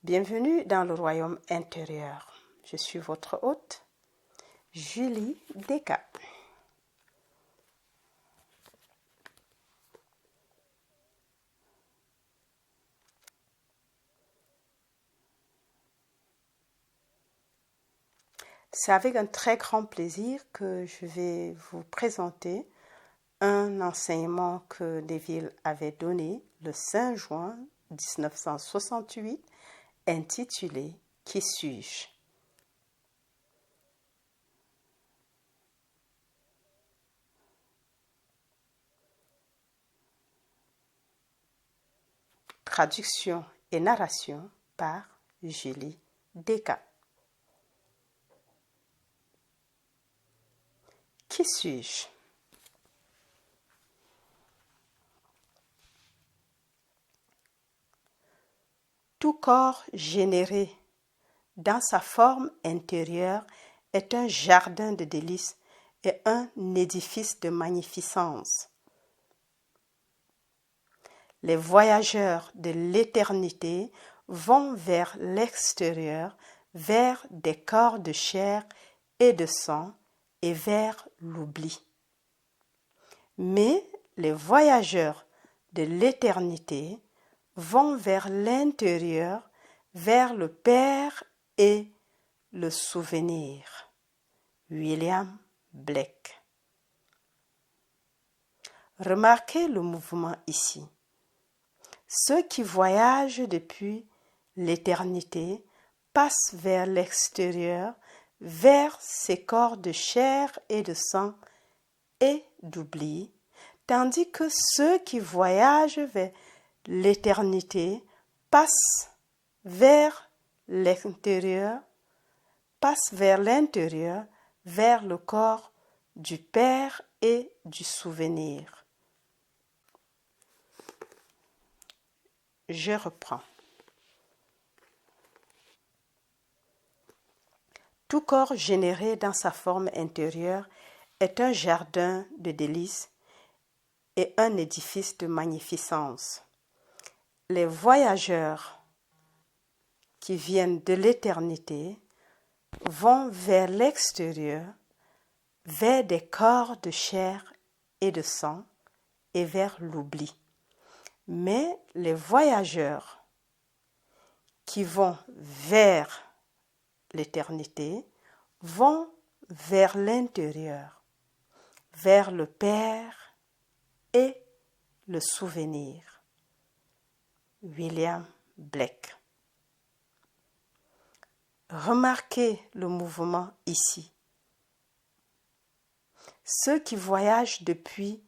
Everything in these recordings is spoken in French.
Bienvenue dans le royaume intérieur. Je suis votre hôte, Julie Deka. C'est avec un très grand plaisir que je vais vous présenter un enseignement que Neville avait donné le 5 juin 1968, intitulé « Qui suis-je » ? Traduction et narration par Julie Deka. Qui suis-je ? Tout corps généré dans sa forme intérieure est un jardin de délices et un édifice de magnificence. Les voyageurs de l'éternité vont vers l'extérieur, vers des corps de chair et de sang et vers l'oubli. Mais les voyageurs de l'éternité vont vers l'intérieur, vers le Père et le souvenir. William Blake. Remarquez le mouvement ici. Ceux qui voyagent depuis l'éternité passent vers l'extérieur, vers ces corps de chair et de sang et d'oubli, tandis que ceux qui voyagent vers l'éternité passent vers l'intérieur, vers le corps du Père et du souvenir. Je reprends. Tout corps généré dans sa forme intérieure est un jardin de délices et un édifice de magnificence. Les voyageurs qui viennent de l'éternité vont vers l'extérieur, vers des corps de chair et de sang et vers l'oubli. Mais les voyageurs qui vont vers l'éternité vont vers l'intérieur, vers le Père et le souvenir. William Blake. Remarquez le mouvement ici. Ceux qui voyagent depuis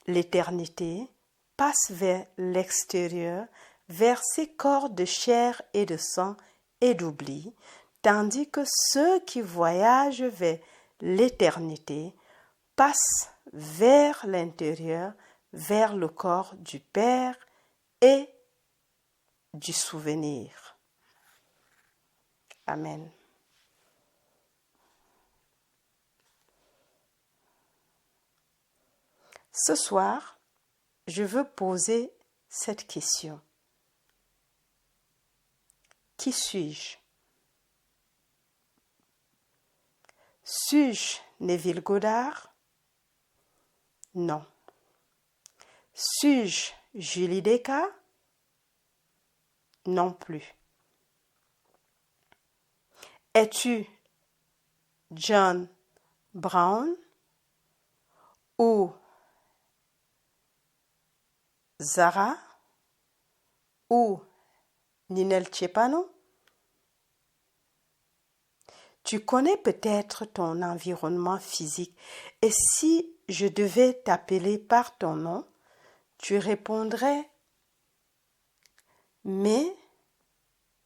l'éternité passent vers l'extérieur, vers ces corps de chair et de sang et d'oubli, tandis que ceux qui voyagent vers l'éternité passent vers l'intérieur, vers le corps du Père et du souvenir. Amen. Ce soir, je veux poser cette question. Qui suis-je ? Suis-je Neville Goddard ? Non. Suis-je Julie Deka ? Non plus. Es-tu John Brown ou Zara ou Ninel Tchepano? Tu connais peut-être ton environnement physique et si je devais t'appeler par ton nom, tu répondrais « Mais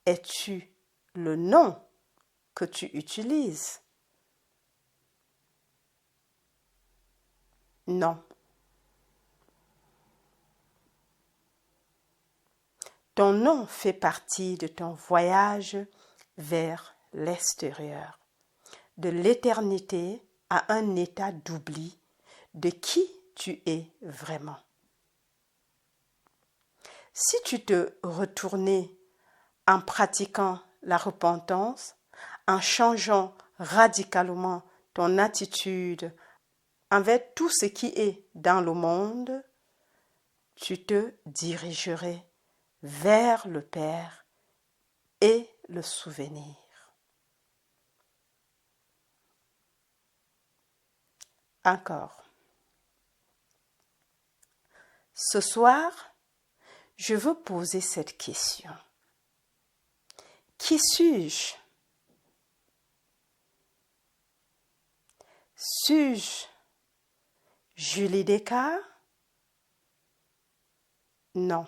es-tu le nom que tu utilises ?» Non. Ton nom fait partie de ton voyage vers l'extérieur, de l'éternité à un état d'oubli de qui tu es vraiment. Si tu te retournais en pratiquant la repentance, en changeant radicalement ton attitude envers tout ce qui est dans le monde, tu te dirigerais vers le Père et le souvenir. Encore. Ce soir, je veux poser cette question. Qui suis-je? Suis-je Julie Descartes? Non.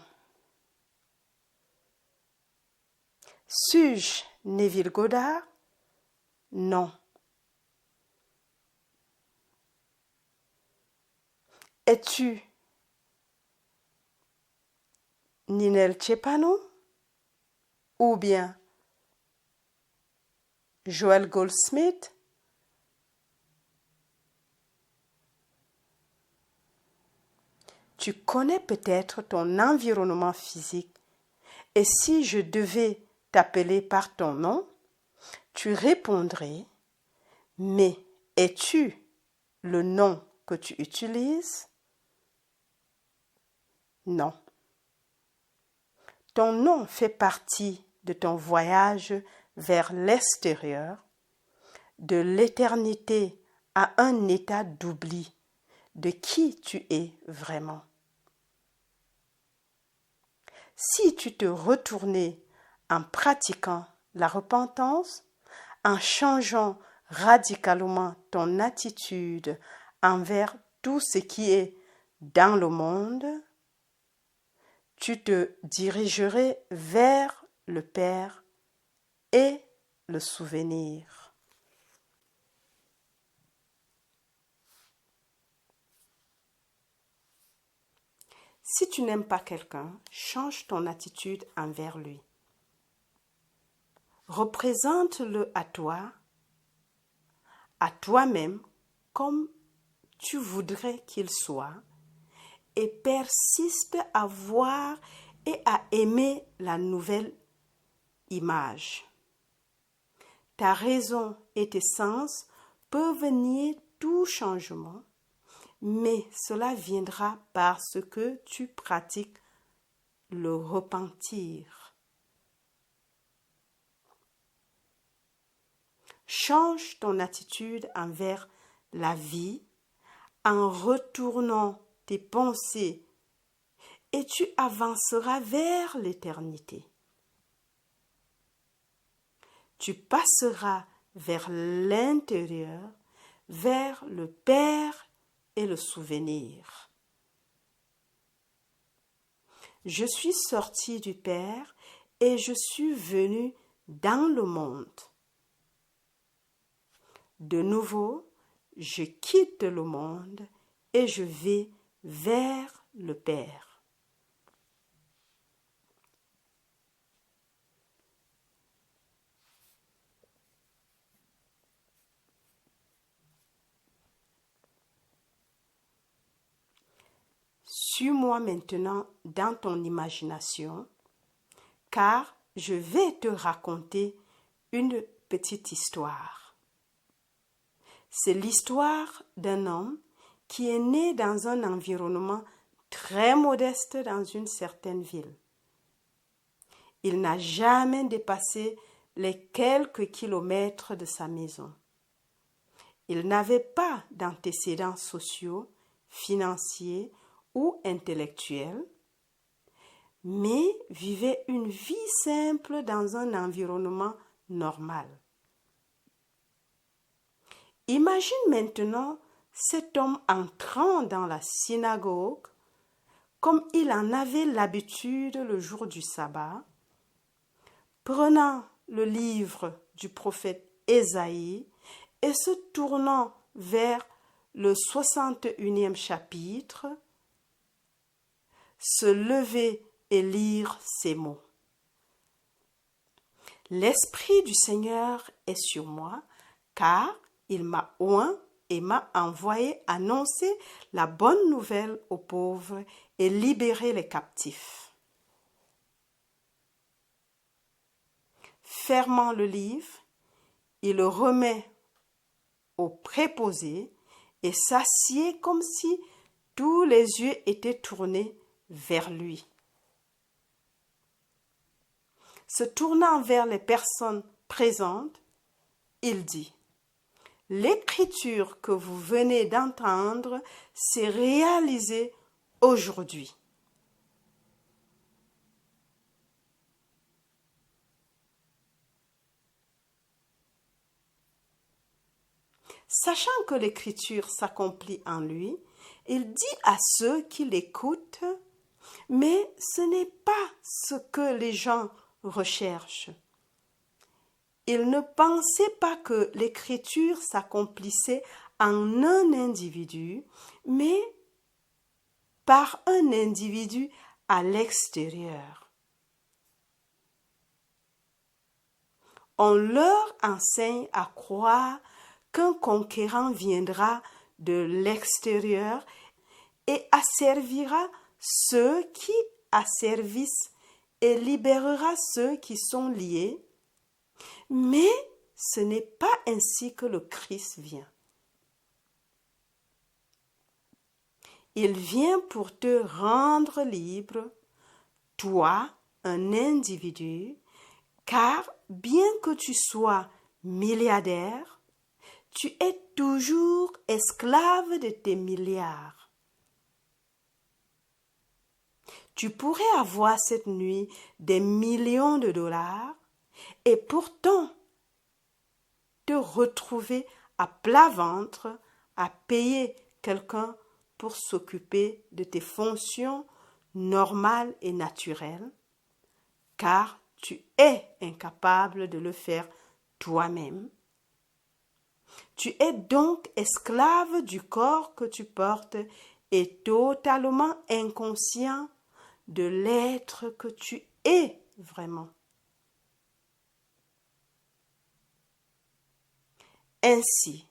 Suis-je Neville Goddard? Non. Es-tu Ninel Tchepano? Ou bien Joel Goldsmith? Tu connais peut-être ton environnement physique et si je devais t'appeler par ton nom, tu répondrais, mais es-tu le nom que tu utilises? Non. Ton nom fait partie de ton voyage vers l'extérieur, de l'éternité à un état d'oubli de qui tu es vraiment. Si tu te retournais en pratiquant la repentance, en changeant radicalement ton attitude envers tout ce qui est dans le monde, tu te dirigerais vers le Père et le souvenir. Si tu n'aimes pas quelqu'un, change ton attitude envers lui. Représente-le à toi-même comme tu voudrais qu'il soit et persiste à voir et à aimer la nouvelle image. Ta raison et tes sens peuvent nier tout changement, mais cela viendra parce que tu pratiques le repentir. Change ton attitude envers la vie en retournant tes pensées et tu avanceras vers l'éternité. Tu passeras vers l'intérieur, vers le Père et le souvenir. Je suis sorti du Père et je suis venu dans le monde. De nouveau, je quitte le monde et je vais vers le Père. Suis-moi maintenant dans ton imagination, car je vais te raconter une petite histoire. C'est l'histoire d'un homme qui est né dans un environnement très modeste dans une certaine ville. Il n'a jamais dépassé les quelques kilomètres de sa maison. Il n'avait pas d'antécédents sociaux, financiers ou intellectuels, mais vivait une vie simple dans un environnement normal. Imagine maintenant cet homme entrant dans la synagogue, comme il en avait l'habitude le jour du sabbat, prenant le livre du prophète Ésaïe et se tournant vers le 61e chapitre, se lever et lire ces mots. L'Esprit du Seigneur est sur moi, car il m'a oint et m'a envoyé annoncer la bonne nouvelle aux pauvres et libérer les captifs. fermant le livre, il le remet au préposé et s'assied comme si tous les yeux étaient tournés vers lui. Se tournant vers les personnes présentes, il dit: « L'écriture que vous venez d'entendre s'est réalisée aujourd'hui. » Sachant que l'écriture s'accomplit en lui, il dit à ceux qui l'écoutent: « Mais ce n'est pas ce que les gens recherchent. » Il ne pensait pas que l'écriture s'accomplissait en un individu, mais par un individu à l'extérieur. On leur enseigne à croire qu'un conquérant viendra de l'extérieur et asservira ceux qui asservissent et libérera ceux qui sont liés. Mais ce n'est pas ainsi que le Christ vient. Il vient pour te rendre libre, toi, un individu, car bien que tu sois milliardaire, tu es toujours esclave de tes milliards. Tu pourrais avoir cette nuit des millions de dollars et pourtant te retrouver à plat ventre à payer quelqu'un pour s'occuper de tes fonctions normales et naturelles, car tu es incapable de le faire toi-même. Tu es donc esclave du corps que tu portes et totalement inconscient de l'être que tu es vraiment. Ainsi,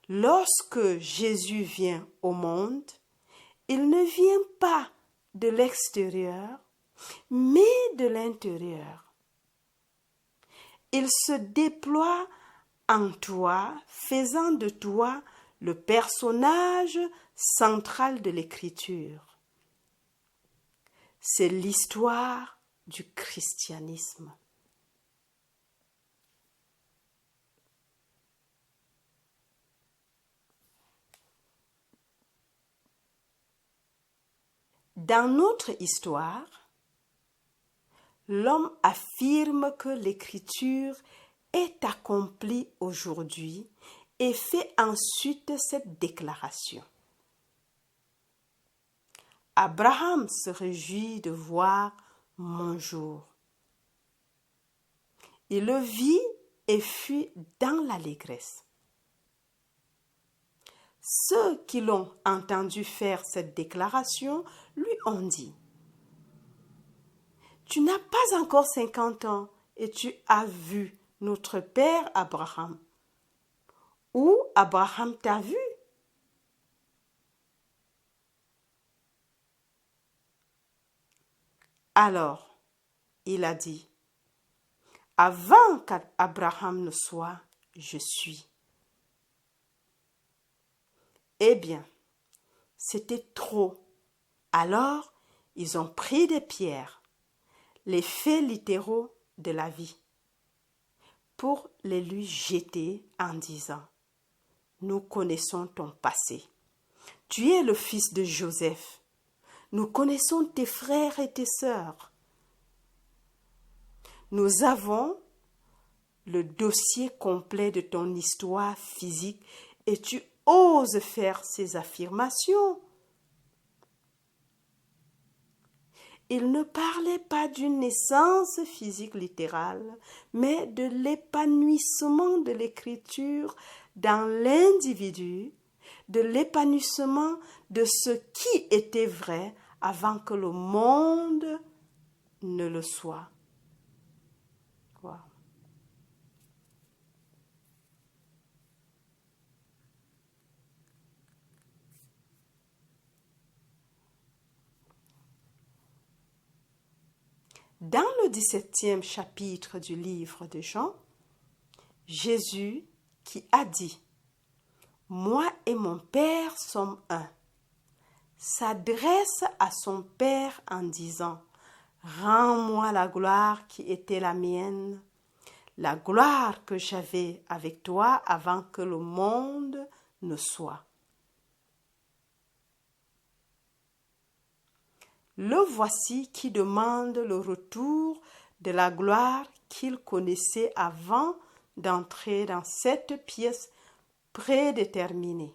lorsque Jésus vient au monde, il ne vient pas de l'extérieur, mais de l'intérieur. Il se déploie en toi, faisant de toi le personnage central de l'Écriture. C'est l'histoire du christianisme. Dans notre histoire, l'homme affirme que l'Écriture est accomplie aujourd'hui et fait ensuite cette déclaration. Abraham se réjouit de voir mon jour. Il le vit et fut dans l'allégresse. Ceux qui l'ont entendu faire cette déclaration lui ont dit: « Tu n'as pas encore 50 ans et tu as vu notre père Abraham. Où Abraham t'a vu? » Alors, il a dit: « Avant qu'Abraham ne soit, je suis. » Eh bien, c'était trop. Alors, ils ont pris des pierres, les faits littéraux de la vie, pour les lui jeter en disant: « Nous connaissons ton passé. Tu es le fils de Joseph. Nous connaissons tes frères et tes sœurs. Nous avons le dossier complet de ton histoire physique et tu oses faire ces affirmations. » Il ne parlait pas d'une naissance physique littérale, mais de l'épanouissement de l'écriture dans l'individu, de l'épanouissement de ce qui était vrai avant que le monde ne le soit. Wow. Dans le 17e chapitre du livre de Jean, Jésus qui a dit « Moi et mon Père sommes un » s'adresse à son Père en disant « Rends-moi la gloire qui était la mienne, la gloire que j'avais avec toi avant que le monde ne soit. » Le voici qui demande le retour de la gloire qu'il connaissait avant d'entrer dans cette pièce prédéterminée.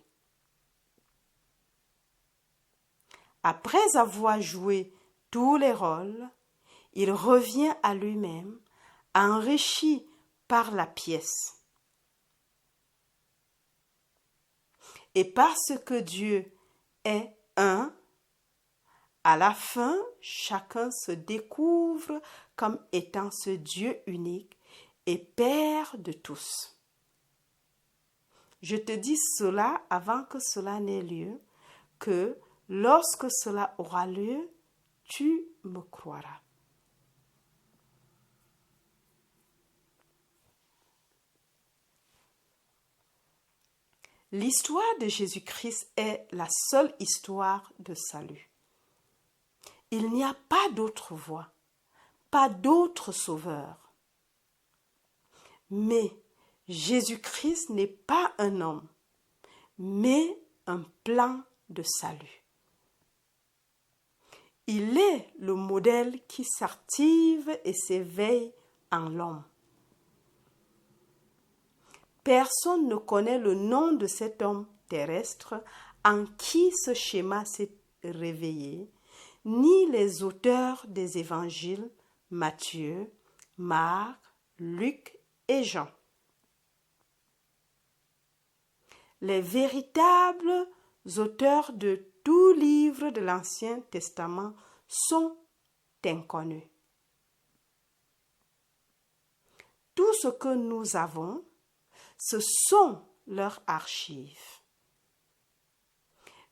Après avoir joué tous les rôles, il revient à lui-même, enrichi par la pièce. Et parce que Dieu est un, à la fin, chacun se découvre comme étant ce Dieu unique et Père de tous. Je te dis cela avant que cela n'ait lieu, que lorsque cela aura lieu, tu me croiras. L'histoire de Jésus-Christ est la seule histoire de salut. Il n'y a pas d'autre voie, pas d'autre sauveur. Mais Jésus-Christ n'est pas un homme, mais un plan de salut. Il est le modèle qui s'active et s'éveille en l'homme. Personne ne connaît le nom de cet homme terrestre en qui ce schéma s'est réveillé, ni les auteurs des évangiles Matthieu, Marc, Luc et Jean. Les véritables auteurs de tout livre de l'Ancien Testament sont inconnus. Tout ce que nous avons, ce sont leurs archives.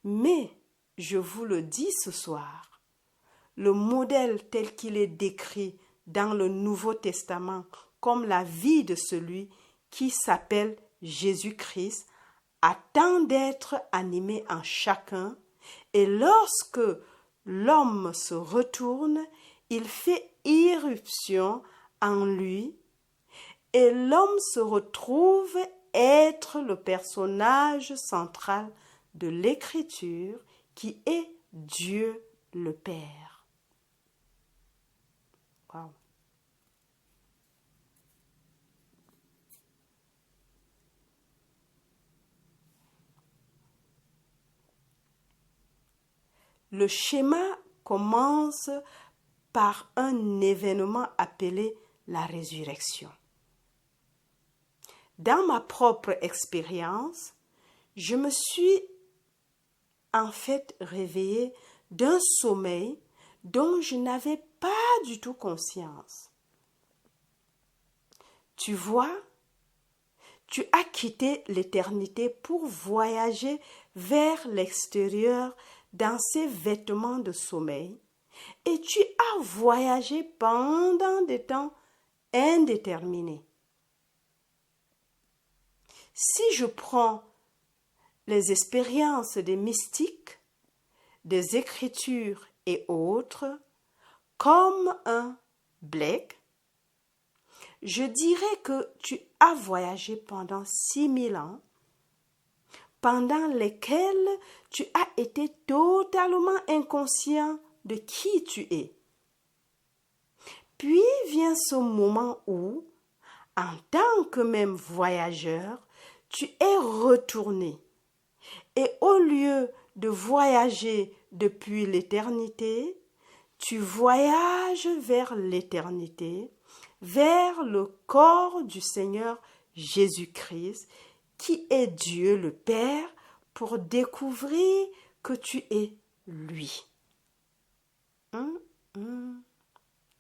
Mais, je vous le dis ce soir, le modèle tel qu'il est décrit dans le Nouveau Testament comme la vie de celui qui s'appelle Jésus-Christ attend d'être animé en chacun, et lorsque l'homme se retourne, il fait irruption en lui et l'homme se retrouve être le personnage central de l'Écriture qui est Dieu le Père. Wow. Le schéma commence par un événement appelé la résurrection. Dans ma propre expérience, je me suis en fait réveillée d'un sommeil dont je n'avais pas du tout conscience. Tu vois, tu as quitté l'éternité pour voyager vers l'extérieur dans ces vêtements de sommeil et tu as voyagé pendant des temps indéterminés. Si je prends les expériences des mystiques, des écritures et autres, comme un Blake, je dirais que tu as voyagé pendant 6000 ans, pendant lesquels tu as été totalement inconscient de qui tu es. Puis vient ce moment où, en tant que même voyageur, tu es retourné. Et au lieu de voyager depuis l'éternité, tu voyages vers l'éternité, vers le corps du Seigneur Jésus-Christ, qui est Dieu le Père, pour découvrir que tu es lui.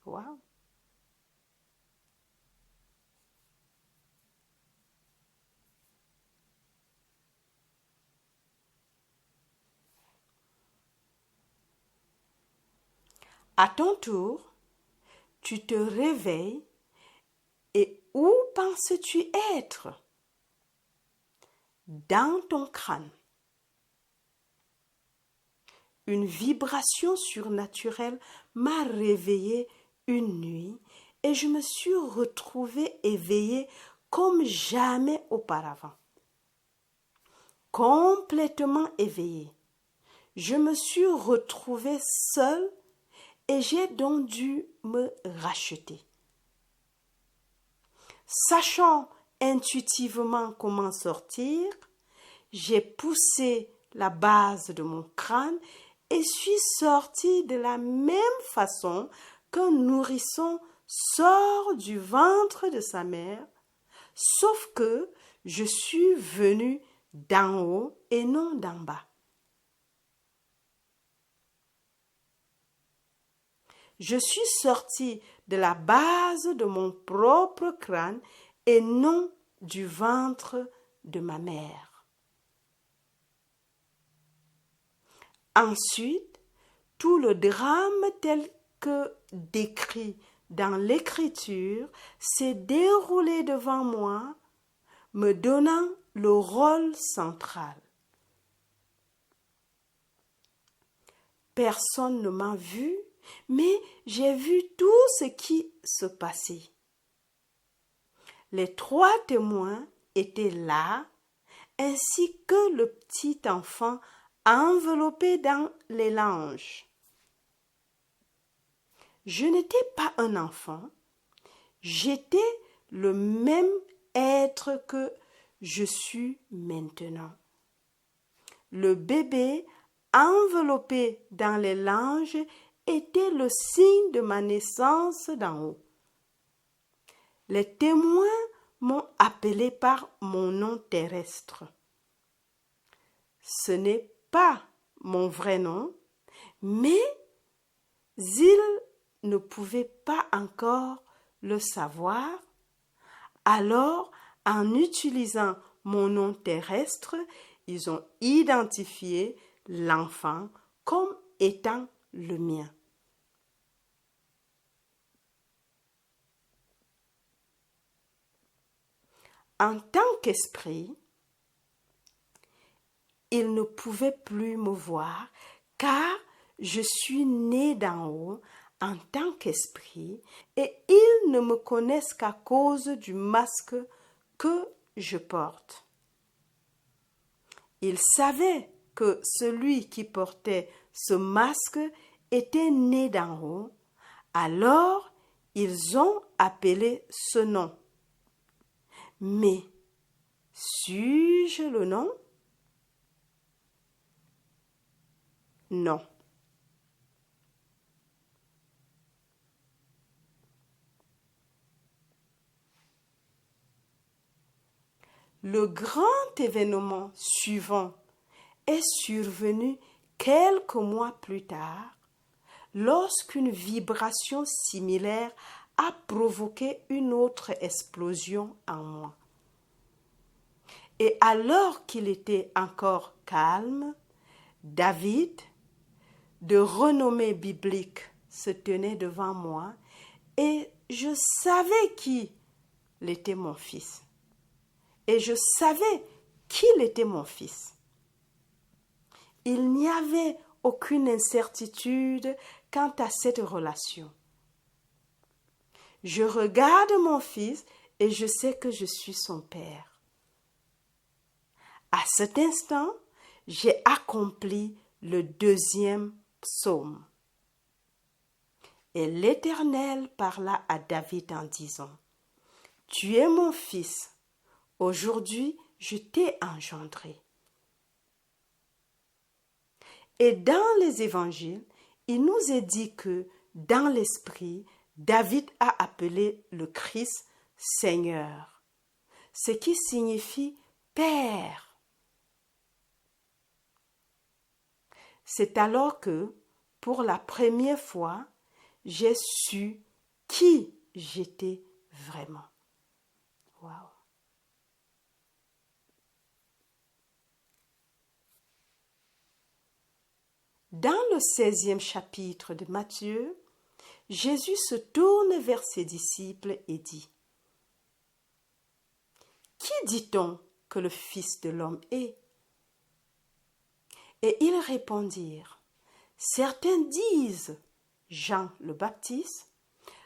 Wow. À ton tour, tu te réveilles et où penses-tu être? Dans ton crâne. Une vibration surnaturelle m'a réveillée une nuit et je me suis retrouvée éveillée comme jamais auparavant. Complètement éveillée. Je me suis retrouvée seule et j'ai donc dû me racheter. Sachant intuitivement comment sortir, j'ai poussé la base de mon crâne et suis sortie de la même façon qu'un nourrisson sort du ventre de sa mère, sauf que je suis venue d'en haut et non d'en bas. Je suis sortie de la base de mon propre crâne et non du ventre de ma mère. Ensuite, tout le drame tel que décrit dans l'écriture s'est déroulé devant moi, me donnant le rôle central. Personne ne m'a vu, mais j'ai vu tout ce qui se passait. Les 3 témoins étaient là, ainsi que le petit enfant enveloppé dans les langes. Je n'étais pas un enfant, j'étais le même être que je suis maintenant. Le bébé enveloppé dans les langes était le signe de ma naissance d'en haut. Les témoins m'ont appelé par mon nom terrestre. Ce n'est pas mon vrai nom, mais ils ne pouvaient pas encore le savoir. Alors, en utilisant mon nom terrestre, ils ont identifié l'enfant comme étant le mien. En tant qu'esprit, ils ne pouvaient plus me voir car je suis né d'en haut en tant qu'esprit et ils ne me connaissent qu'à cause du masque que je porte. Ils savaient que celui qui portait ce masque était né d'en haut, alors ils ont appelé ce nom. Mais suis-je le nom? Non. Le grand événement suivant est survenu quelques mois plus tard, lorsqu'une vibration similaire a provoqué une autre explosion en moi. Et alors qu'il était encore calme, David, de renommée biblique, se tenait devant moi et je savais qu'il était mon fils. Et je savais qu'il était mon fils. Il n'y avait aucune incertitude quant à cette relation. Je regarde mon fils et je sais que je suis son père. À cet instant, j'ai accompli le 2e psaume. Et l'Éternel parla à David en disant: « Tu es mon fils, aujourd'hui je t'ai engendré. » Et dans les évangiles, il nous est dit que dans l'esprit, David a appelé le Christ Seigneur, ce qui signifie Père. C'est alors que, pour la première fois, j'ai su qui j'étais vraiment. Waouh! Dans le 16e chapitre de Matthieu, Jésus se tourne vers ses disciples et dit, « Qui dit-on que le Fils de l'homme est ?» Et ils répondirent, « Certains disent Jean le Baptiste,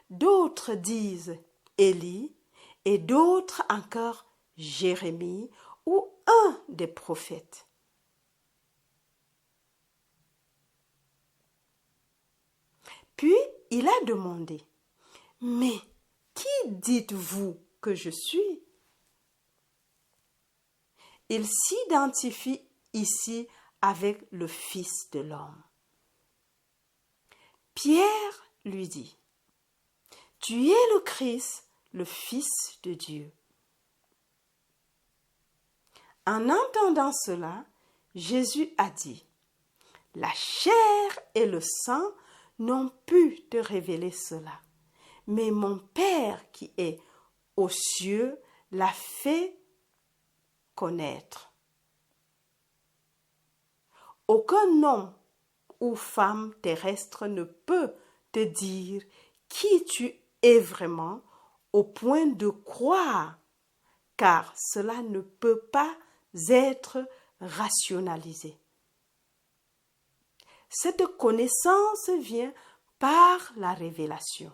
d'autres disent Élie, et d'autres encore Jérémie ou un des prophètes. » Puis il a demandé, « Mais qui dites-vous que je suis ?» Il s'identifie ici avec le Fils de l'homme. Pierre lui dit, « Tu es le Christ, le Fils de Dieu. » En entendant cela, Jésus a dit, « La chair et le sang n'ont pu te révéler cela, mais mon Père qui est aux cieux l'a fait connaître. Aucun homme ou femme terrestre ne peut te dire qui tu es vraiment au point de croire, car cela ne peut pas être rationalisé. Cette connaissance vient par la révélation.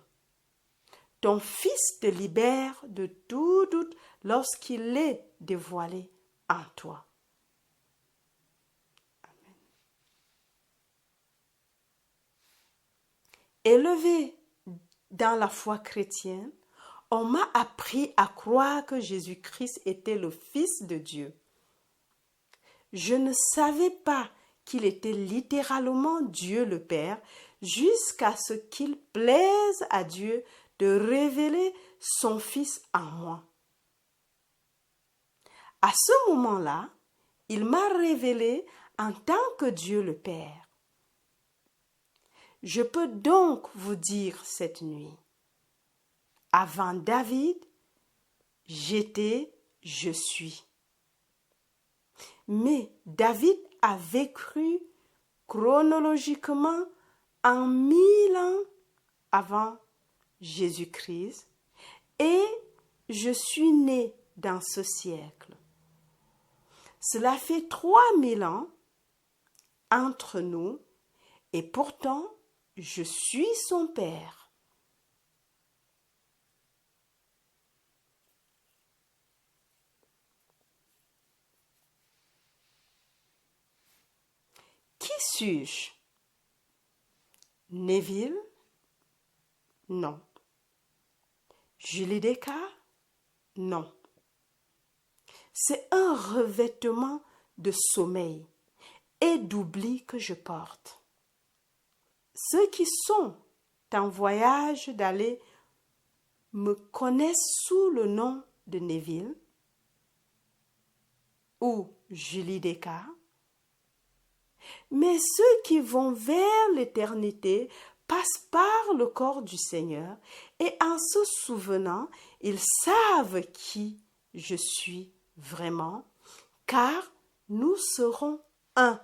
Ton Fils te libère de tout doute lorsqu'il est dévoilé en toi. Amen. Élevé dans la foi chrétienne, on m'a appris à croire que Jésus-Christ était le Fils de Dieu. Je ne savais pas qu'il était littéralement Dieu le Père jusqu'à ce qu'il plaise à Dieu de révéler son Fils en moi. À ce moment-là, il m'a révélé en tant que Dieu le Père. Je peux donc vous dire cette nuit, avant David, j'étais, je suis. Mais David a vécu chronologiquement en 1000 ans avant Jésus-Christ et je suis né dans ce siècle. Cela fait 3000 ans entre nous et pourtant je suis son père. Qui suis-je? Neville? Non. Julie Descartes? Non. C'est un revêtement de sommeil et d'oubli que je porte. Ceux qui sont en voyage d'aller me connaissent sous le nom de Neville ou Julie Descartes. Mais ceux qui vont vers l'éternité passent par le corps du Seigneur et en se souvenant, ils savent qui je suis vraiment, car nous serons un.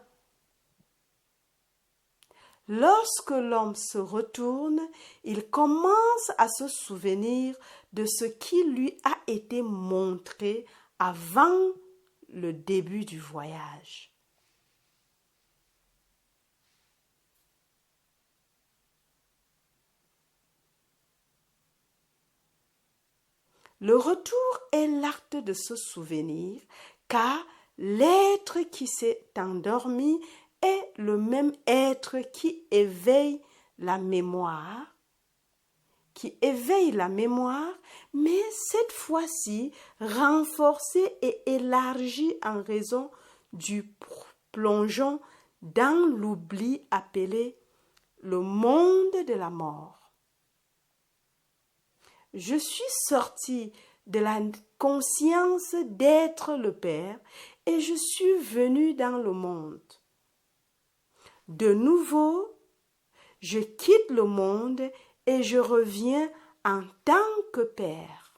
Lorsque l'homme se retourne, il commence à se souvenir de ce qui lui a été montré avant le début du voyage. Le retour est l'acte de se souvenir, car l'être qui s'est endormi est le même être qui éveille la mémoire, mais cette fois-ci renforcée et élargie en raison du plongeon dans l'oubli appelé le monde de la mort. Je suis sorti de la conscience d'être le Père et je suis venu dans le monde. De nouveau, je quitte le monde et je reviens en tant que Père.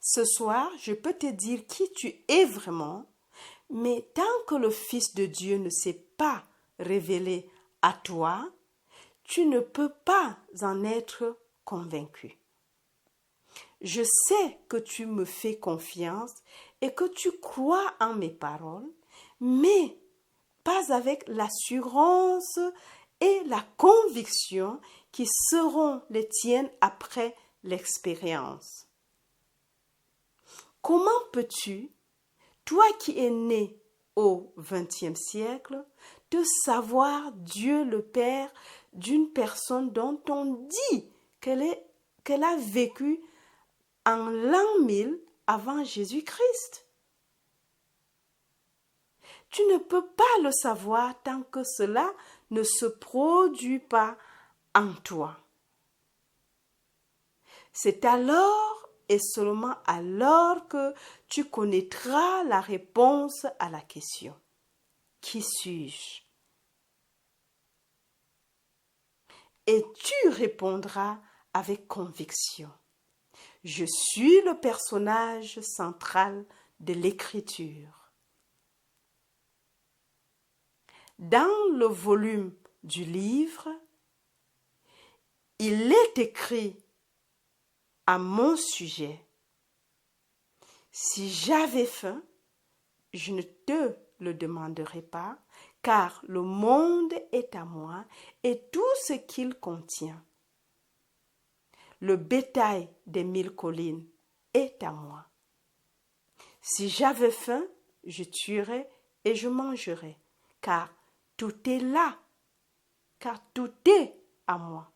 Ce soir, je peux te dire qui tu es vraiment, mais tant que le Fils de Dieu ne s'est pas révélé à toi, tu ne peux pas en être convaincu. Je sais que tu me fais confiance et que tu crois en mes paroles, mais pas avec l'assurance et la conviction qui seront les tiennes après l'expérience. Comment peux-tu, toi qui es né au XXe siècle, de savoir Dieu le Père d'une personne dont on dit qu'elle a vécu en l'an 1000 avant Jésus-Christ? Tu ne peux pas le savoir tant que cela ne se produit pas en toi. C'est alors et seulement alors que tu connaîtras la réponse à la question. Qui suis-je? Et tu répondras avec conviction. Je suis le personnage central de l'écriture. Dans le volume du livre, il est écrit à mon sujet: si j'avais faim, je ne te le demanderais pas, car le monde est à moi et tout ce qu'il contient. Le bétail des 1000 collines est à moi. Si j'avais faim, je tuerais et je mangerais, car tout est là, car tout est à moi.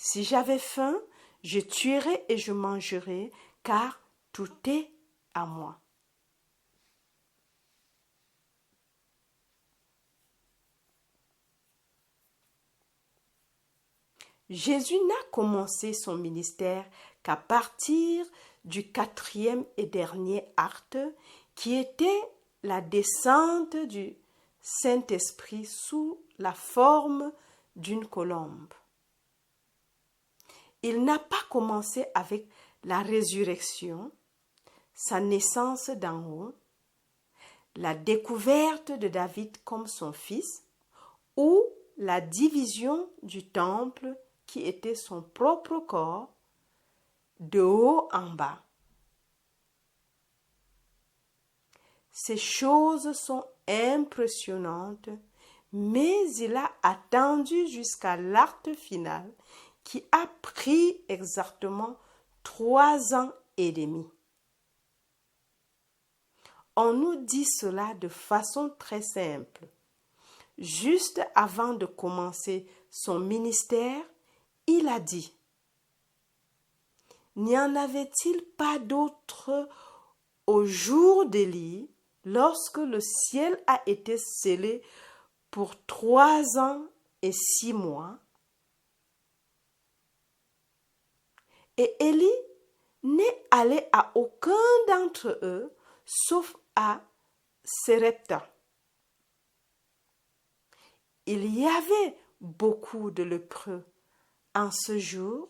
Si j'avais faim, je tuerais et je mangerais, car tout est à moi. Jésus n'a commencé son ministère qu'à partir du 4e et dernier acte, qui était la descente du Saint-Esprit sous la forme d'une colombe. Il n'a pas commencé avec la résurrection, sa naissance d'en haut, la découverte de David comme son fils ou la division du temple qui était son propre corps, de haut en bas. Ces choses sont impressionnantes, mais il a attendu jusqu'à l'acte final qui a pris exactement 3 ans et demi. On nous dit cela de façon très simple. Juste avant de commencer son ministère, il a dit: n'y en avait-il pas d'autre au jour d'Élie, lorsque le ciel a été scellé pour 3 ans et 6 mois? Et Élie n'est allé à aucun d'entre eux, sauf à Sérepta. Il y avait beaucoup de lépreux en ce jour,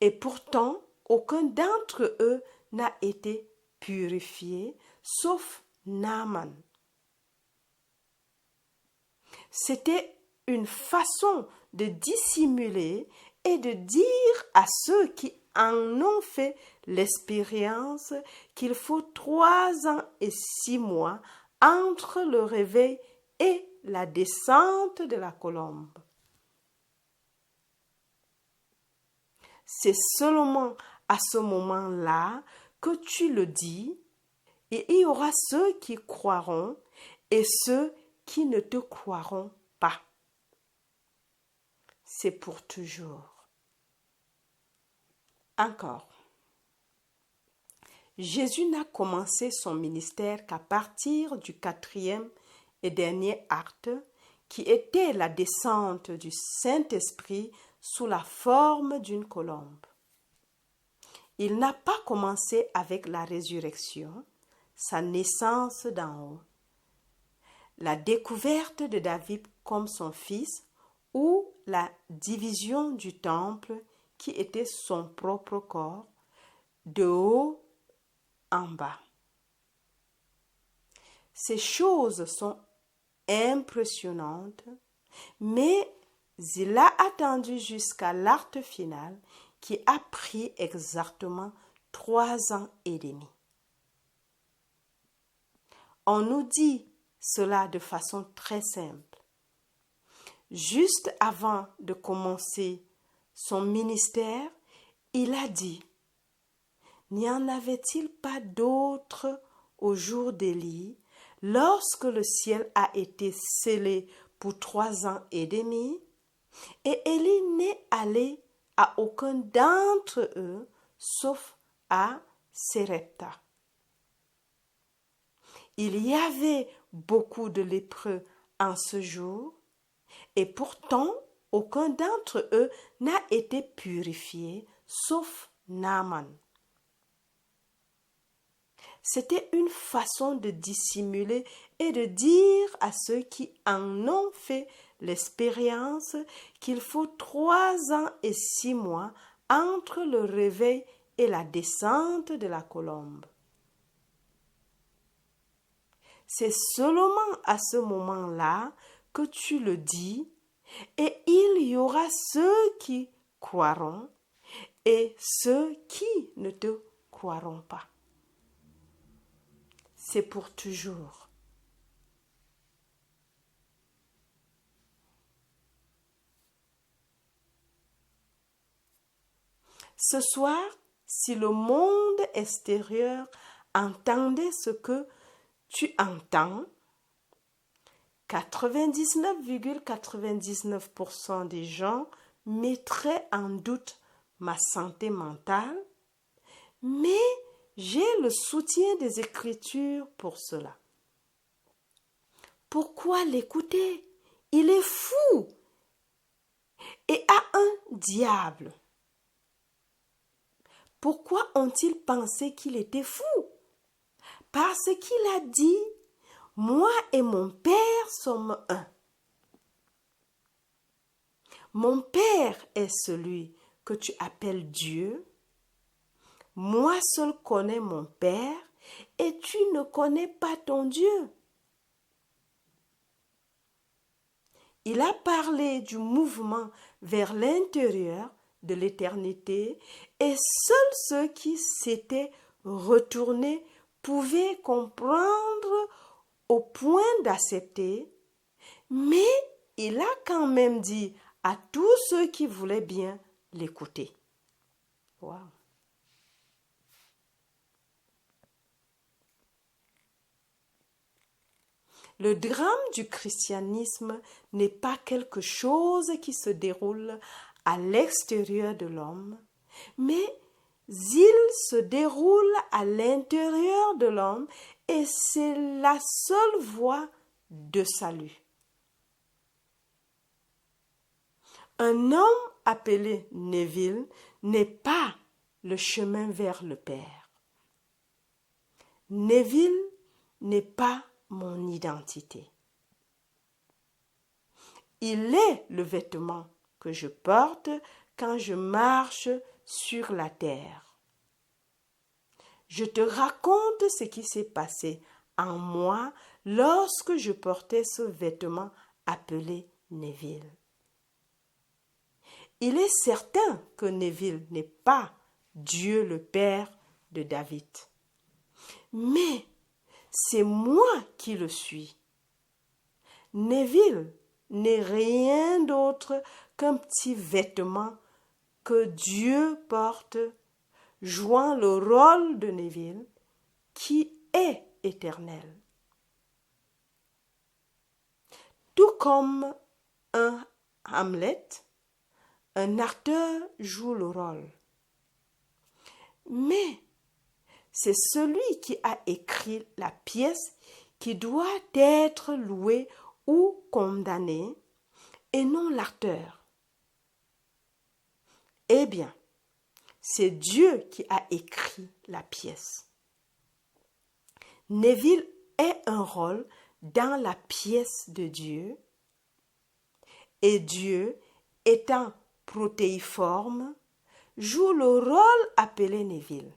et pourtant aucun d'entre eux n'a été purifié, sauf Naaman. C'était une façon de dissimuler et de dire à ceux qui en ont fait l'expérience qu'il faut 3 ans et 6 mois entre le réveil et la descente de la colombe. C'est seulement à ce moment-là que tu le dis, et il y aura ceux qui croiront et ceux qui ne te croiront pas. C'est pour toujours. Encore. Jésus n'a commencé son ministère qu'à partir du 4e et dernier acte, qui était la descente du Saint-Esprit sous la forme d'une colombe. Il n'a pas commencé avec la résurrection, sa naissance d'en haut, la découverte de David comme son fils ou la division du temple qui était son propre corps, de haut en bas. Ces choses sont impressionnantes, mais il a attendu jusqu'à l'acte final qui a pris exactement 3 ans et demi. On nous dit cela de façon très simple. Juste avant de commencer son ministère, il a dit: n'y en avait-il pas d'autre au jour d'Élie, lorsque le ciel a été scellé pour 3 ans et demi, et Élie n'est allé à aucun d'entre eux, sauf à Sérepta. Il y avait beaucoup de lépreux en ce jour, et pourtant aucun d'entre eux n'a été purifié, sauf Naaman. C'était une façon de dissimuler et de dire à ceux qui en ont fait l'expérience qu'il faut 3 ans et 6 mois entre le réveil et la descente de la colombe. C'est seulement à ce moment-là que tu le dis, et il y aura ceux qui croiront et ceux qui ne te croiront pas. C'est pour toujours. Ce soir, si le monde extérieur entendait ce que tu entends, 99,99% des gens mettraient en doute ma santé mentale, mais j'ai le soutien des Écritures pour cela. Pourquoi l'écouter? Il est fou et a un diable. Pourquoi ont-ils pensé qu'il était fou? Parce qu'il a dit: moi et mon Père sommes un. Mon Père est celui que tu appelles Dieu. Moi seul connais mon Père et tu ne connais pas ton Dieu. Il a parlé du mouvement vers l'intérieur de l'éternité et seuls ceux qui s'étaient retournés pouvaient comprendre au point d'accepter, mais il a quand même dit à tous ceux qui voulaient bien l'écouter. Wow. Le drame du christianisme n'est pas quelque chose qui se déroule à l'extérieur de l'homme, mais il se déroule à l'intérieur de l'homme et c'est la seule voie de salut. Un homme appelé Neville n'est pas le chemin vers le Père. Neville n'est pas mon identité. Il est le vêtement que je porte quand je marche sur la terre. Je te raconte ce qui s'est passé en moi lorsque je portais ce vêtement appelé Neville. Il est certain que Neville n'est pas Dieu le Père de David. Mais c'est moi qui le suis. Neville n'est rien d'autre qu'un petit vêtement que Dieu porte, jouant le rôle de Neville, qui est éternel. Tout comme un Hamlet, un acteur joue le rôle. Mais c'est celui qui a écrit la pièce qui doit être loué ou condamné, et non l'acteur. Eh bien, c'est Dieu qui a écrit la pièce. Neville est un rôle dans la pièce de Dieu, et Dieu, étant protéiforme, joue le rôle appelé Neville.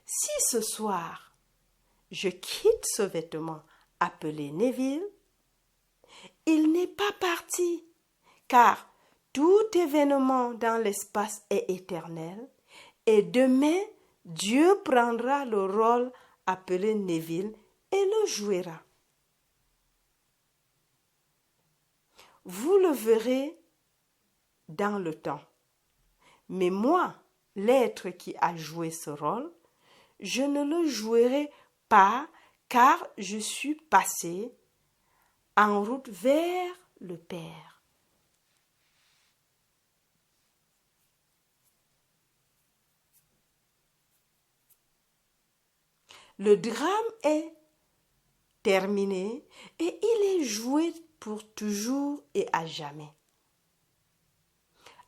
Si ce soir, je quitte ce vêtement appelé Neville, il n'est pas parti, car tout événement dans l'espace est éternel, et demain, Dieu prendra le rôle appelé Neville et le jouera. Vous le verrez dans le temps. Mais moi, l'être qui a joué ce rôle, je ne le jouerai pas car je suis passé en route vers le Père. Le drame est terminé et il est joué pour toujours et à jamais.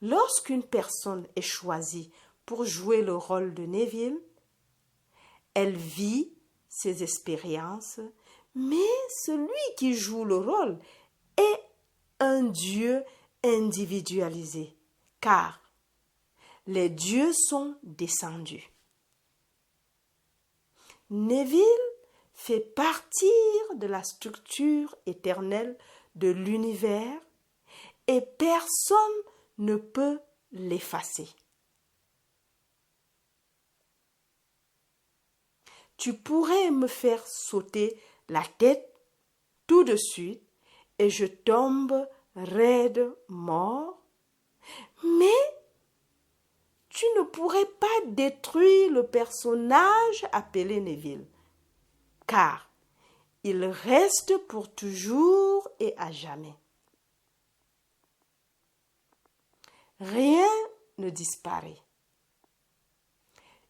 Lorsqu'une personne est choisie pour jouer le rôle de Neville, elle vit ses expériences, mais celui qui joue le rôle est un Dieu individualisé, car les dieux sont descendus. Neville fait partie de la structure éternelle de l'univers et personne ne peut l'effacer. Tu pourrais me faire sauter la tête tout de suite et je tombe raide mort, mais tu ne pourrais pas détruire le personnage appelé Neville, car il reste pour toujours et à jamais. Rien ne disparaît.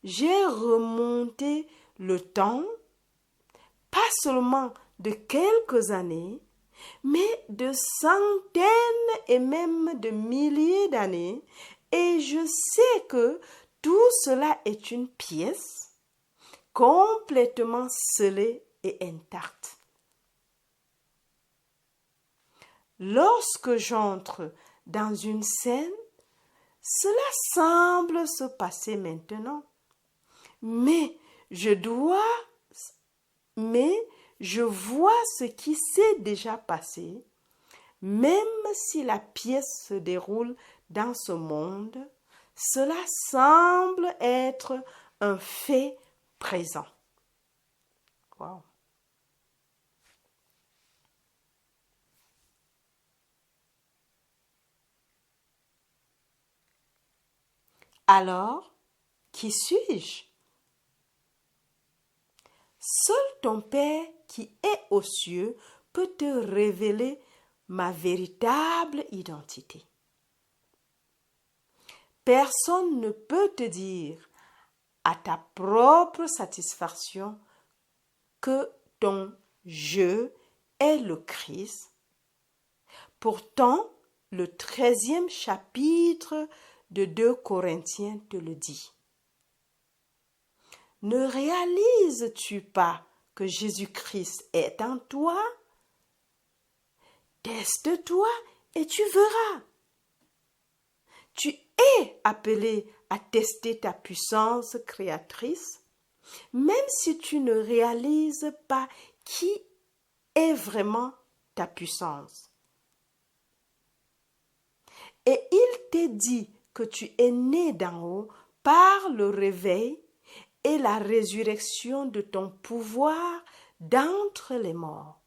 J'ai remonté le temps, pas seulement de quelques années, mais de centaines et même de milliers d'années, et je sais que tout cela est une pièce complètement scellée et intacte. Lorsque j'entre dans une scène, cela semble se passer maintenant, mais je vois ce qui s'est déjà passé, même si la pièce se déroule dans ce monde, cela semble être un fait présent. Wow. Alors, qui suis-je? Seul ton Père qui est aux cieux peut te révéler ma véritable identité. Personne ne peut te dire à ta propre satisfaction que ton je est le Christ. Pourtant, le 13e chapitre de 2 Corinthiens te le dit. Ne réalises-tu pas que Jésus-Christ est en toi? Teste-toi et tu verras. Tu es appelé à tester ta puissance créatrice, même si tu ne réalises pas qui est vraiment ta puissance. Et il t'est dit que tu es né d'en haut par le réveil et la résurrection de ton pouvoir d'entre les morts.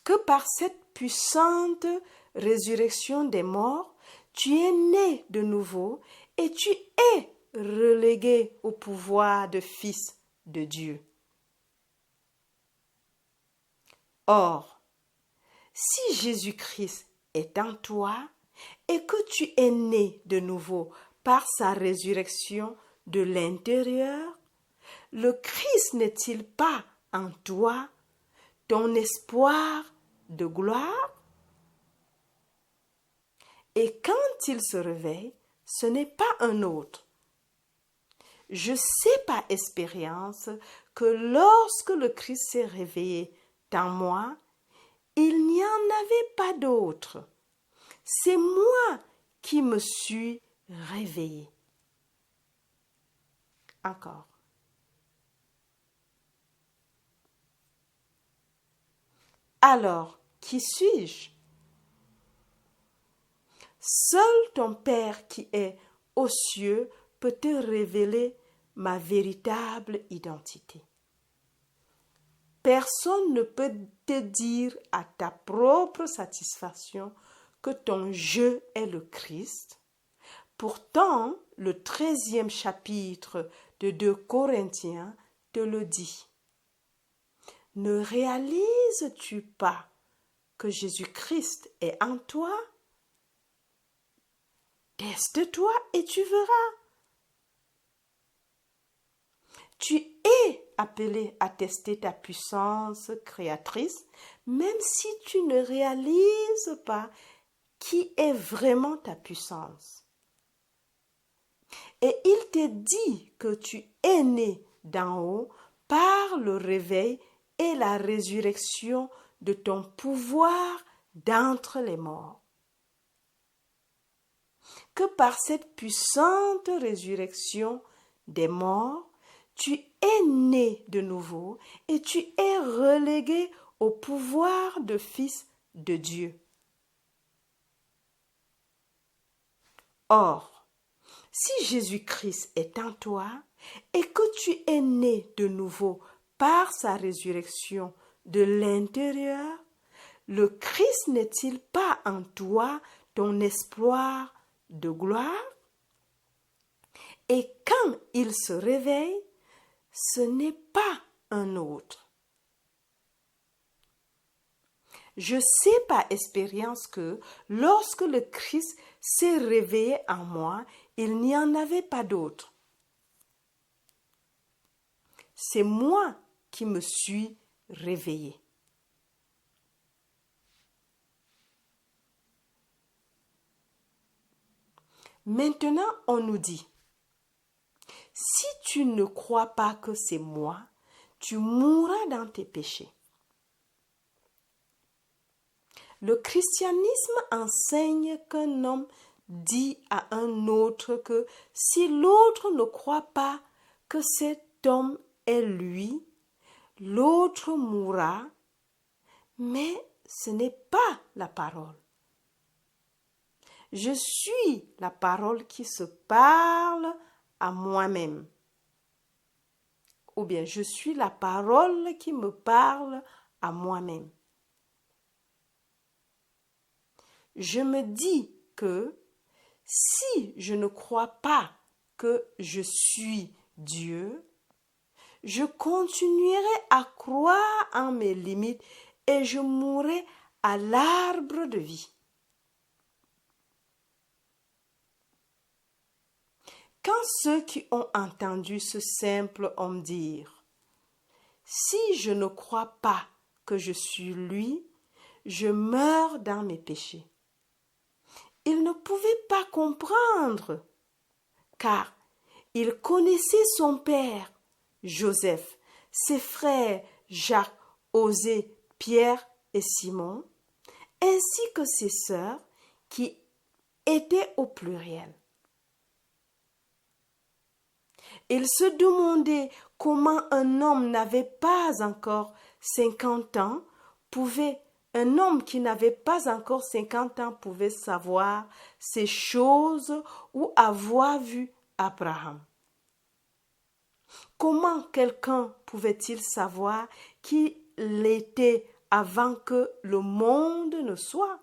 Que par cette puissante résurrection des morts, tu es né de nouveau et tu es relégué au pouvoir de fils de Dieu. Or, si Jésus-Christ est en toi et que tu es né de nouveau par sa résurrection de l'intérieur, le Christ n'est-il pas en toi ton espoir de gloire? Et quand il se réveille, ce n'est pas un autre. Je sais par expérience que lorsque le Christ s'est réveillé en moi, il n'y en avait pas d'autre. c'est moi qui me suis réveillé. Encore. Alors, qui suis-je? Seul ton Père qui est aux cieux peut te révéler ma véritable identité. Personne ne peut te dire à ta propre satisfaction que ton je est le Christ. Pourtant, le 13e chapitre de 2 Corinthiens te le dit. Ne réalises-tu pas que Jésus-Christ est en toi? Teste-toi et tu verras. Tu es appelé à tester ta puissance créatrice, même si tu ne réalises pas qui est vraiment ta puissance. Et il te dit que tu es né d'en haut par le réveil et la résurrection de ton pouvoir d'entre les morts. Que par cette puissante résurrection des morts, tu es né de nouveau et tu es relégué au pouvoir de fils de Dieu. Or, si Jésus-Christ est en toi et que tu es né de nouveau par sa résurrection de l'intérieur, le Christ n'est-il pas en toi ton espoir de gloire? Et quand il se réveille, ce n'est pas un autre. Je sais par expérience que lorsque le Christ s'est réveillé en moi, il n'y en avait pas d'autre. C'est moi qui me suis réveillé. Maintenant, on nous dit, si tu ne crois pas que c'est moi, tu mourras dans tes péchés. Le christianisme enseigne qu'un homme dit à un autre que si l'autre ne croit pas que cet homme est lui, l'autre mourra, mais ce n'est pas la parole. Je suis la parole qui se parle à moi-même. Ou bien je suis la parole qui me parle à moi-même. Je me dis que si je ne crois pas que je suis Dieu, je continuerai à croire en mes limites et je mourrai à l'arbre de vie. Quand ceux qui ont entendu ce simple homme dire « Si je ne crois pas que je suis lui, je meurs dans mes péchés », ils ne pouvaient pas comprendre, car il connaissait son père, Joseph, ses frères Jacques, Osée, Pierre et Simon, ainsi que ses sœurs qui étaient au pluriel. Il se demandait comment un homme n'avait pas encore 50 ans un homme qui n'avait pas encore 50 ans pouvait savoir ces choses ou avoir vu Abraham. Comment quelqu'un pouvait-il savoir qui l'était avant que le monde ne soit?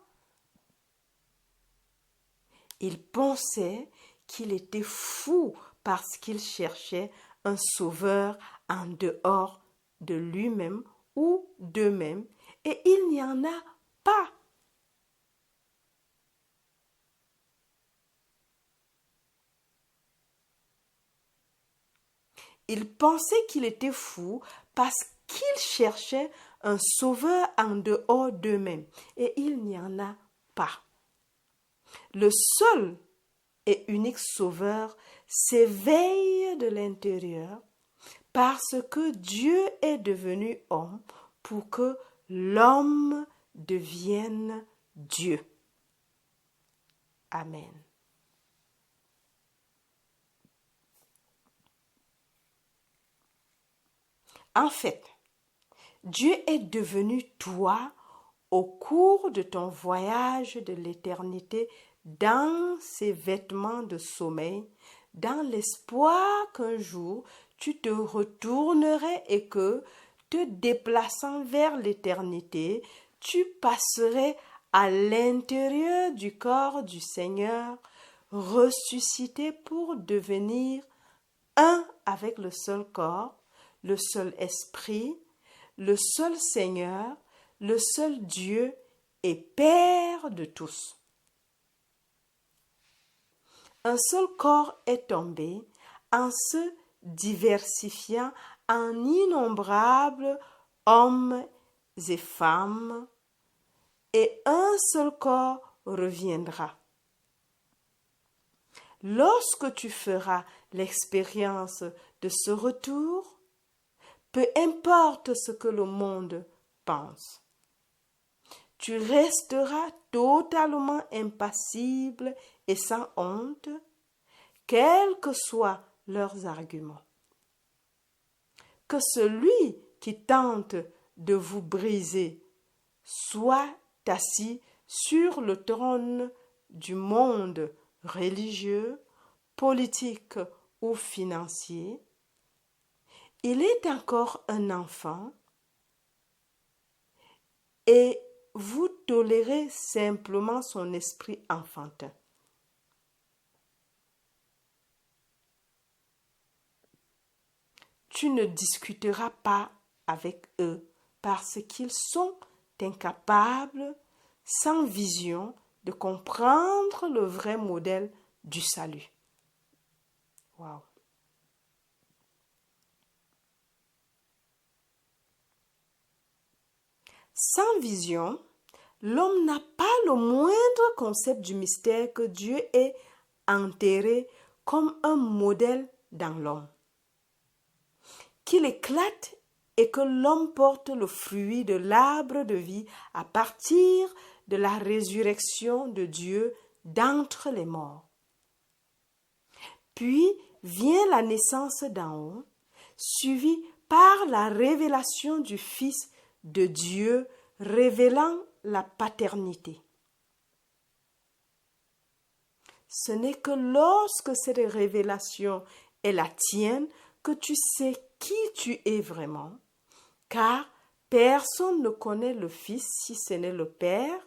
Il pensait qu'il était fou parce qu'il cherchait un sauveur en dehors de lui-même ou d'eux-mêmes, et il n'y en a pas. Il pensait qu'il était fou parce qu'il cherchait un sauveur en dehors d'eux-mêmes, et il n'y en a pas. Le seul et unique sauveur s'éveille de l'intérieur parce que Dieu est devenu homme pour que l'homme devienne Dieu. Amen. En fait, Dieu est devenu toi au cours de ton voyage de l'éternité dans ses vêtements de sommeil, dans l'espoir qu'un jour tu te retournerais et que, te déplaçant vers l'éternité, tu passerais à l'intérieur du corps du Seigneur, ressuscité pour devenir un avec le seul corps, le seul esprit, le seul Seigneur, le seul Dieu et Père de tous. Un seul corps est tombé en se diversifiant en innombrables hommes et femmes, et un seul corps reviendra. Lorsque tu feras l'expérience de ce retour, peu importe ce que le monde pense, tu resteras totalement impassible et sans honte, quels que soient leurs arguments. Que celui qui tente de vous briser soit assis sur le trône du monde religieux, politique ou financier, il est encore un enfant et vous tolérez simplement son esprit enfantin. Tu ne discuteras pas avec eux parce qu'ils sont incapables, sans vision, de comprendre le vrai modèle du salut. Wow. Sans vision, l'homme n'a pas le moindre concept du mystère que Dieu ait enterré comme un modèle dans l'homme. Qu'il éclate et que l'homme porte le fruit de l'arbre de vie à partir de la résurrection de Dieu d'entre les morts. Puis vient la naissance d'en haut, suivie par la révélation du Fils de Dieu, révélant la paternité. Ce n'est que lorsque cette révélation est la tienne que tu sais qui tu es vraiment, car personne ne connaît le Fils si ce n'est le Père,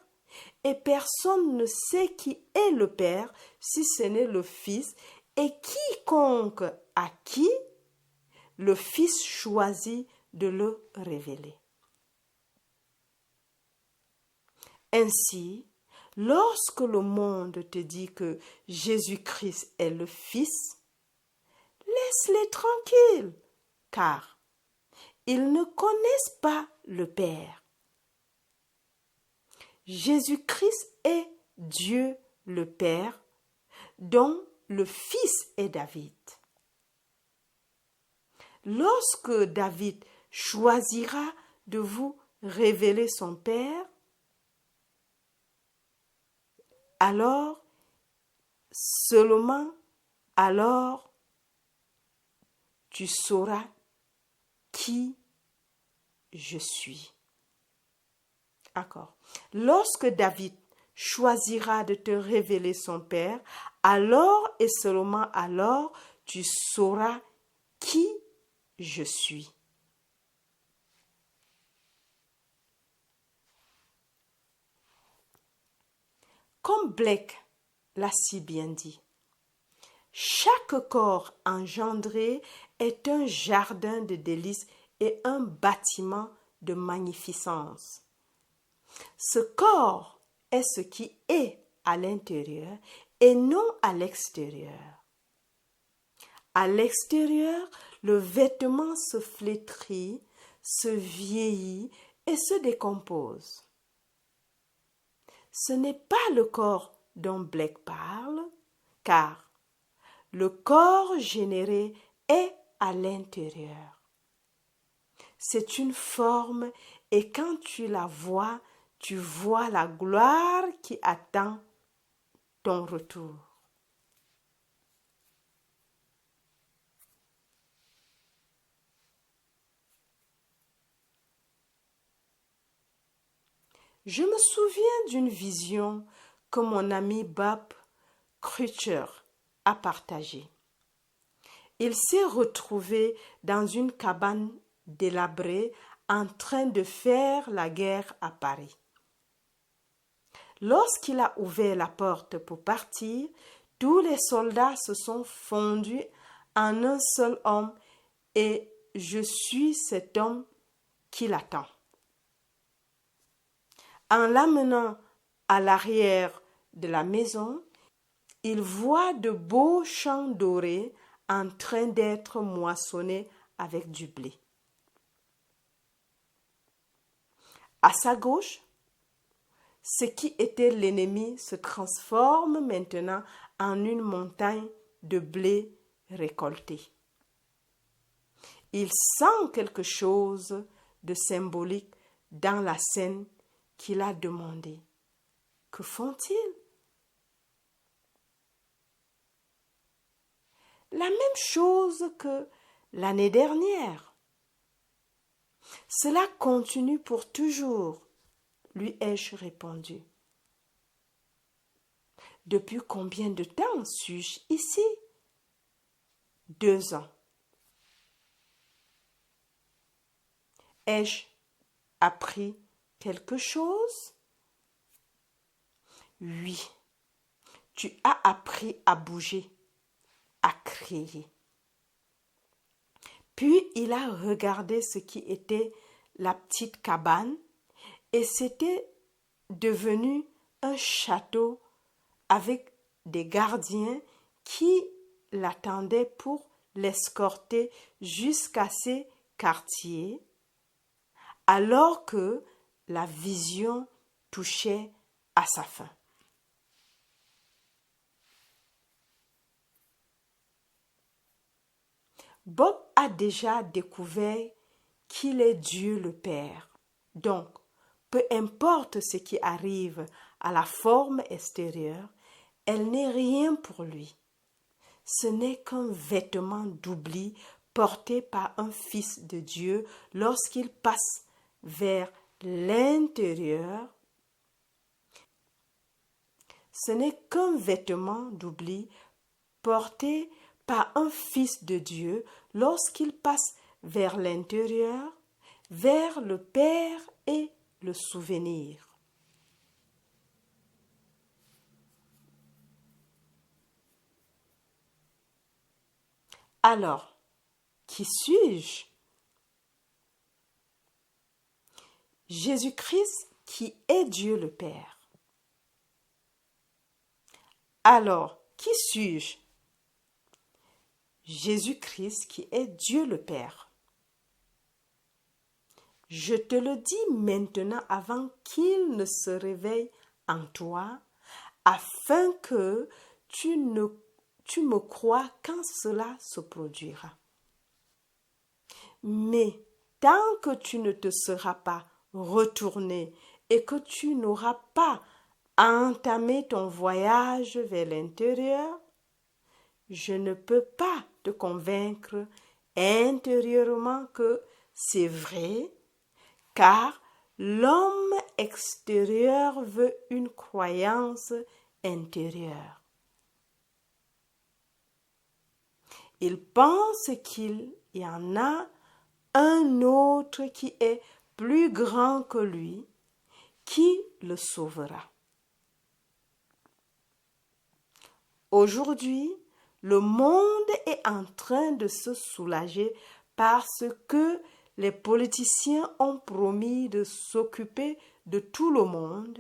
et personne ne sait qui est le Père si ce n'est le Fils, et quiconque à qui le Fils choisit de le révéler. Ainsi, lorsque le monde te dit que Jésus-Christ est le Fils, laisse-les tranquilles, car ils ne connaissent pas le Père. Jésus-Christ est Dieu le Père, dont le Fils est David. Lorsque David choisira de vous révéler son Père, alors, seulement alors, tu sauras qui je suis. Encore. Lorsque David choisira de te révéler son Père, alors et seulement alors, tu sauras qui je suis. Comme Blake l'a si bien dit, chaque corps engendré est un jardin de délices et un bâtiment de magnificence. Ce corps est ce qui est à l'intérieur et non à l'extérieur. À l'extérieur, le vêtement se flétrit, se vieillit et se décompose. Ce n'est pas le corps dont Blake parle, car le corps généré est à l'intérieur. C'est une forme et quand tu la vois, tu vois la gloire qui attend ton retour. Je me souviens d'une vision que mon ami Bob Croucher a partagée. Il s'est retrouvé dans une cabane délabrée en train de faire la guerre à Paris. Lorsqu'il a ouvert la porte pour partir, tous les soldats se sont fondus en un seul homme et je suis cet homme qui l'attend. En l'amenant à l'arrière de la maison, il voit de beaux champs dorés en train d'être moissonnés avec du blé. À sa gauche, ce qui était l'ennemi se transforme maintenant en une montagne de blé récolté. Il sent quelque chose de symbolique dans la scène qu'il a demandé. Que font-ils? La même chose que l'année dernière. Cela continue pour toujours, lui ai-je répondu. Depuis combien de temps suis-je ici? 2 ans. Ai-je appris quelque chose? Oui, tu as appris à bouger, à crier. Puis il a regardé ce qui était la petite cabane et c'était devenu un château avec des gardiens qui l'attendaient pour l'escorter jusqu'à ses quartiers, alors que la vision touchait à sa fin. Bob a déjà découvert qu'il est Dieu le Père. Donc, peu importe ce qui arrive à la forme extérieure, elle n'est rien pour lui. Ce n'est qu'un vêtement d'oubli porté par un fils de Dieu lorsqu'il passe vers l'intérieur. Ce n'est qu'un vêtement d'oubli porté par un fils de Dieu lorsqu'il passe vers l'intérieur, vers le Père et le souvenir. Alors, qui suis-je? Jésus-Christ qui est Dieu le Père. Alors, qui suis-je? Jésus-Christ qui est Dieu le Père. Je te le dis maintenant avant qu'il ne se réveille en toi, afin que tu me crois quand cela se produira. Mais tant que tu ne te seras pas retourné et que tu n'auras pas entamé ton voyage vers l'intérieur, je ne peux pas te convaincre intérieurement que c'est vrai, car l'homme extérieur veut une croyance intérieure. Il pense qu'il y en a un autre qui est plus grand que lui, qui le sauvera. Aujourd'hui, le monde est en train de se soulager parce que les politiciens ont promis de s'occuper de tout le monde,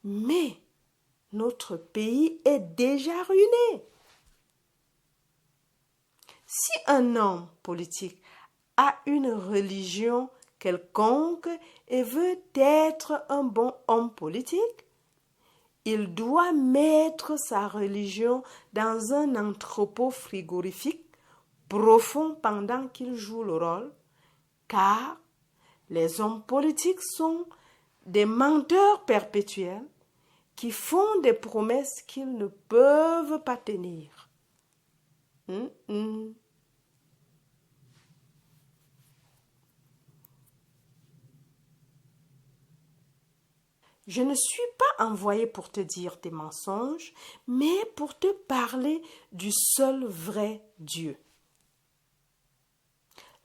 mais notre pays est déjà ruiné. Si un homme politique a une religion quelconque et veut être un bon homme politique, il doit mettre sa religion dans un entrepôt frigorifique profond pendant qu'il joue le rôle, car les hommes politiques sont des menteurs perpétuels qui font des promesses qu'ils ne peuvent pas tenir. Je ne suis pas envoyé pour te dire des mensonges, mais pour te parler du seul vrai Dieu.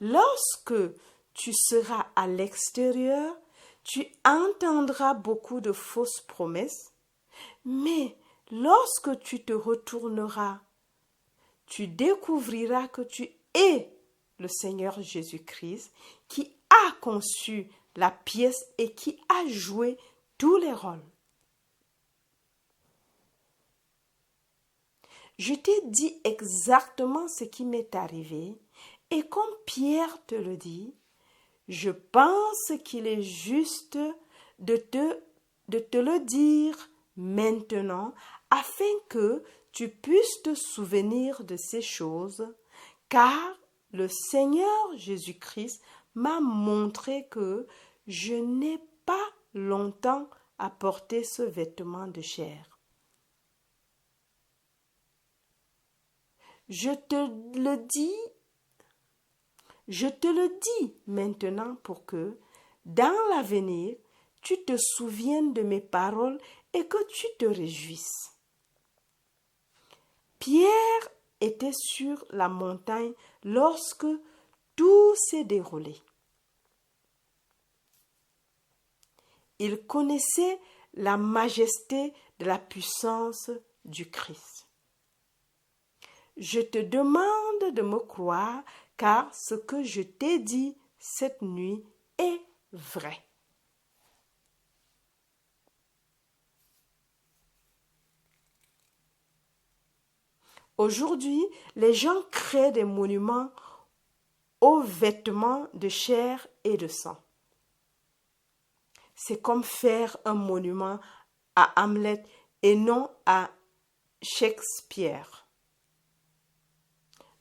Lorsque tu seras à l'extérieur, tu entendras beaucoup de fausses promesses, mais lorsque tu te retourneras, tu découvriras que tu es le Seigneur Jésus-Christ qui a conçu la pièce et qui a joué tous les rôles. Je t'ai dit exactement ce qui m'est arrivé et comme Pierre te le dit, je pense qu'il est juste de te le dire maintenant afin que tu puisses te souvenir de ces choses, car le Seigneur Jésus-Christ m'a montré que je n'ai pas longtemps à porter ce vêtement de chair. Je te le dis maintenant pour que, dans l'avenir, tu te souviennes de mes paroles et que tu te réjouisses. Pierre était sur la montagne lorsque tout s'est déroulé. Il connaissait la majesté de la puissance du Christ. Je te demande de me croire, car ce que je t'ai dit cette nuit est vrai. Aujourd'hui, les gens créent des monuments aux vêtements de chair et de sang. C'est comme faire un monument à Hamlet et non à Shakespeare.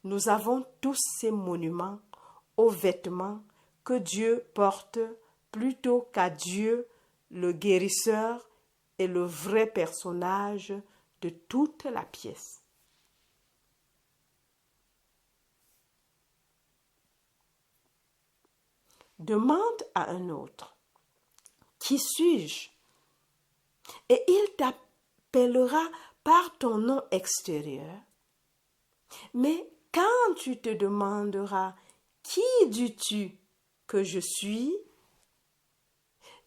Nous avons tous ces monuments aux vêtements que Dieu porte plutôt qu'à Dieu, le guérisseur et le vrai personnage de toute la pièce. Demande à un autre, qui suis-je? Et il t'appellera par ton nom extérieur. Mais quand tu te demanderas, qui dis-tu que je suis?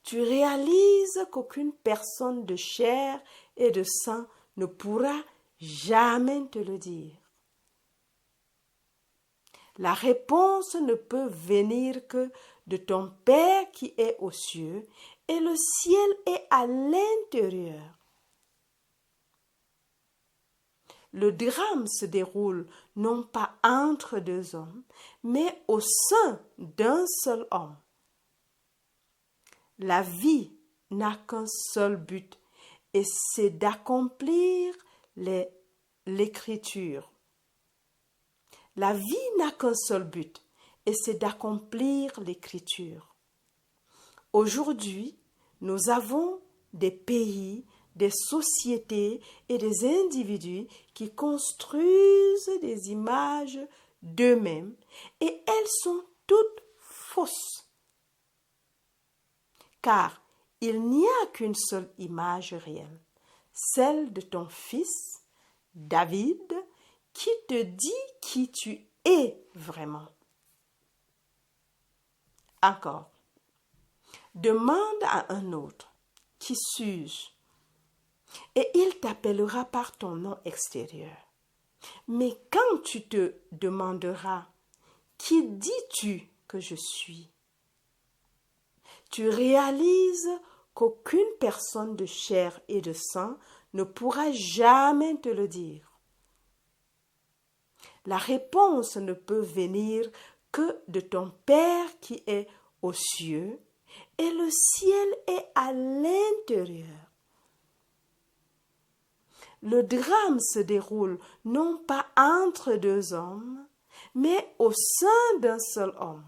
Tu réalises qu'aucune personne de chair et de sang ne pourra jamais te le dire. La réponse ne peut venir que de ton Père qui est aux cieux, et le ciel est à l'intérieur. Le drame se déroule non pas entre deux hommes, mais au sein d'un seul homme. La vie n'a qu'un seul but, et c'est d'accomplir l'écriture. La vie n'a qu'un seul but, et c'est d'accomplir l'écriture. Aujourd'hui, nous avons des pays, des sociétés et des individus qui construisent des images d'eux-mêmes et elles sont toutes fausses. Car il n'y a qu'une seule image réelle, celle de ton fils, David, qui te dit qui tu es vraiment. Encore, demande à un autre, qui suis-je? Et il t'appellera par ton nom extérieur. Mais quand tu te demanderas, qui dis-tu que je suis? Tu réalises qu'aucune personne de chair et de sang ne pourra jamais te le dire. La réponse ne peut venir que de ton Père qui est aux cieux, et le ciel est à l'intérieur. Le drame se déroule non pas entre deux hommes, mais au sein d'un seul homme.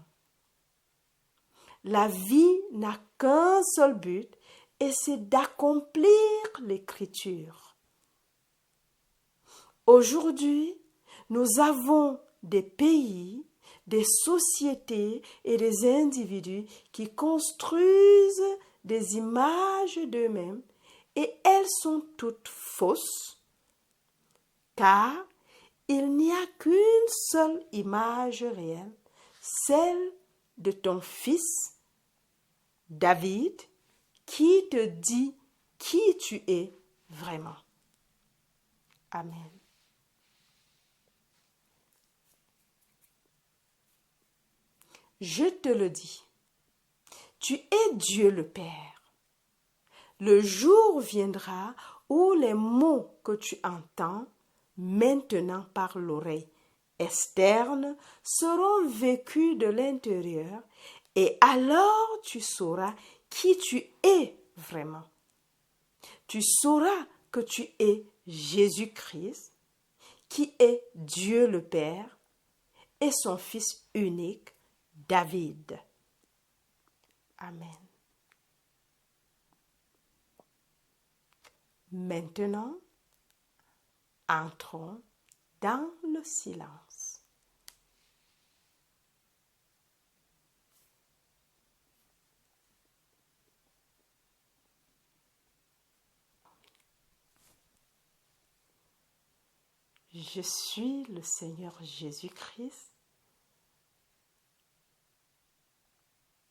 La vie n'a qu'un seul but, et c'est d'accomplir l'Écriture. Aujourd'hui, nous avons des pays, des sociétés et des individus qui construisent des images d'eux-mêmes et elles sont toutes fausses, car il n'y a qu'une seule image réelle, celle de ton fils, David, qui te dit qui tu es vraiment. Amen. Je te le dis, tu es Dieu le Père. Le jour viendra où les mots que tu entends maintenant par l'oreille externe seront vécus de l'intérieur et alors tu sauras qui tu es vraiment. Tu sauras que tu es Jésus-Christ, qui est Dieu le Père et son Fils unique, David. Amen. Maintenant, entrons dans le silence. Je suis le Seigneur Jésus-Christ.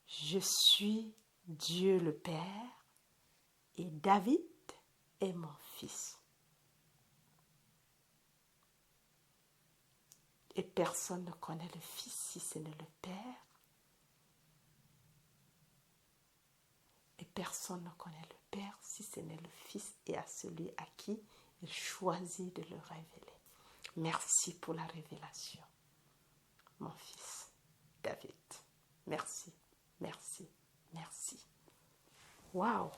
Je suis Dieu le Père et David est mon fils. Et personne ne connaît le Fils si ce n'est le Père. Et personne ne connaît le Père si ce n'est le Fils et à celui à qui il choisit de le révéler. Merci pour la révélation, mon fils David. Merci, merci, merci. Waouh!